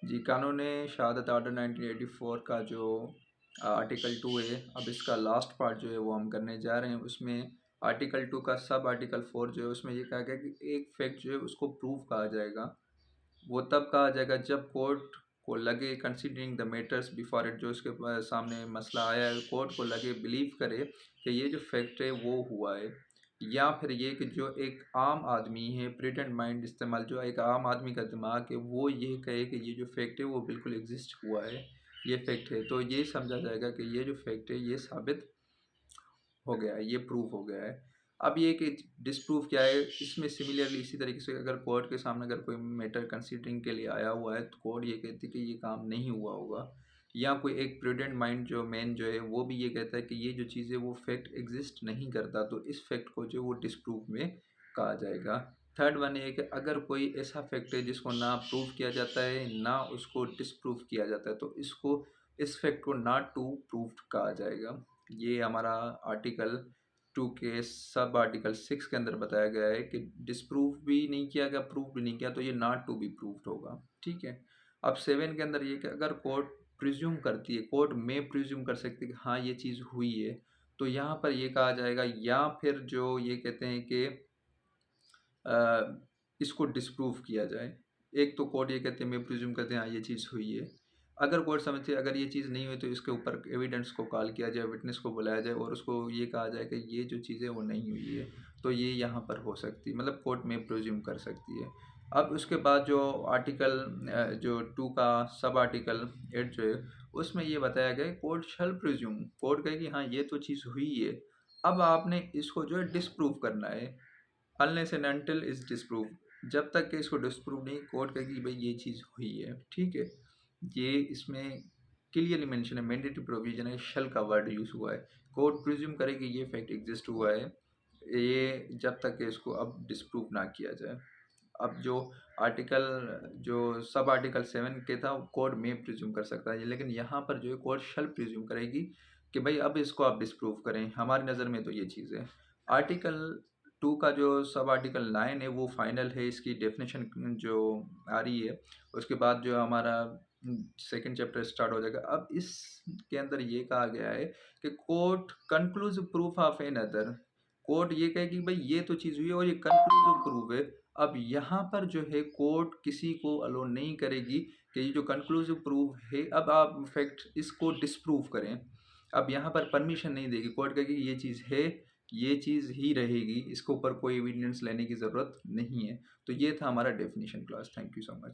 जी, कानून शहादत आर्डर 1984 का जो आर्टिकल 2 है, अब इसका लास्ट पार्ट जो है वो हम करने जा रहे हैं। उसमें आर्टिकल 2 का सब आर्टिकल 4 जो है उसमें ये कहा गया कि एक फैक्ट जो है उसको प्रूव कहा जाएगा। वो तब कहा जाएगा जब कोर्ट को लगे, considering the matters before it, जो उसके सामने मसला आया है, कोर्ट को लगे, बिलीव करे कि ये जो फैक्ट है वो हुआ है। या फिर ये कि जो एक आम आदमी है, प्रिटेंड माइंड इस्तेमाल, जो एक आम आदमी का दिमाग है, वो ये कहे कि ये जो फैक्ट है वो बिल्कुल एग्जिस्ट हुआ है, ये फैक्ट है, तो ये समझा जाएगा कि ये जो फैक्ट है ये साबित हो गया है, ये प्रूव हो गया है। अब ये कि डिसप्रूव क्या है, इसमें सिमिलरली इसी तरीके से अगर कोर्ट के सामने अगर कोई मैटर कंसीडरिंग के लिए आया हुआ है तो कोर्ट ये कहती है कि ये काम नहीं हुआ होगा, या कोई एक प्रूडेंट माइंड जो मैन जो है वो भी ये कहता है कि ये जो चीज़ है वो फैक्ट एग्जिस्ट नहीं करता, तो इस फैक्ट को जो वो डिसप्रूव में कहा जाएगा। थर्ड वन ये है कि अगर कोई ऐसा फैक्ट है जिसको ना प्रूव किया जाता है ना उसको डिसप्रूव किया जाता है, तो इसको इस फैक्ट को नॉट टू प्रूव्ड कहा जाएगा। ये हमारा आर्टिकल 2 के सब आर्टिकल 6 के अंदर बताया गया है कि डिसप्रूव भी नहीं किया गया, प्रूव भी नहीं किया, तो ये नॉट टू बी प्रूव्ड होगा। ठीक है। अब 7 के अंदर ये कि अगर कोर्ट प्रिज्यूम करती है, कोर्ट में प्रिज्यूम कर सकती है कि हाँ ये चीज़ हुई है, तो यहाँ पर ये कहा जाएगा, या फिर जो ये कहते हैं कि इसको डिसप्रूव किया जाए। एक तो कोर्ट ये कहते हैं, मैं प्रिज्यूम करते हैं हाँ ये चीज़ हुई है। अगर कोर्ट समझती है अगर ये चीज़ नहीं हुई तो इसके ऊपर एविडेंस को कॉल किया जाए, विटनेस को बुलाया जाए और उसको ये कहा जाए कि ये जो चीज़ है वो नहीं हुई है, तो ये यहाँ पर हो सकती है, मतलब कोर्ट में प्रिज्यूम कर सकती है। अब उसके बाद जो आर्टिकल जो 2 का सब आर्टिकल 8 जो है उसमें ये बताया गया है कोर्ट शैल प्रिज्यूम, कोर्ट कहे कि हाँ ये तो चीज़ हुई है। अब आपने इसको जो है डिसप्रूव करना है, unless and until is disprove, जब तक कि इसको डिसप्रूव नहीं, कोर्ट कहेगी भाई ये चीज़ हुई है। ठीक है। ये इसमें क्लियरली मेंशन है, मैंडेटरी प्रोविजन है, शल का वर्ड यूज़ हुआ है। कोर्ट प्रिज्यूम करेगी ये फैक्ट एग्जिस्ट हुआ है, ये जब तक कि इसको अब डिसप्रूव ना किया जाए। अब जो आर्टिकल जो सब आर्टिकल 7 के था कोर्ट में प्रिज्यूम कर सकता है, लेकिन यहाँ पर जो है कोर्ट शल प्रिज्यूम करेगी कि भाई अब इसको आप डिसप्रूव करें, हमारी नज़र में तो ये चीज़ है। आर्टिकल 2 का जो सब आर्टिकल 9 है वो फाइनल है, इसकी डेफिनेशन जो आ रही है, उसके बाद जो हमारा सेकंड चैप्टर स्टार्ट हो जाएगा। अब इसके अंदर ये कहा गया है कि court conclusive proof of an other, court ये कहे कि भाई ये तो चीज़ हुई है और ये कंक्लूसिव प्रूफ है। अब यहाँ पर जो है कोर्ट किसी को अलो नहीं करेगी कि ये जो कंक्लूसिव प्रूफ है अब आप फैक्ट इसको डिसप्रूव करें। अब यहाँ पर परमिशन नहीं देगी, कोर्ट कहेगी ये चीज़ है, ये चीज़ ही रहेगी, इसके ऊपर कोई एविडेंस लेने की ज़रूरत नहीं है। तो ये था हमारा definition class. Thank you so much.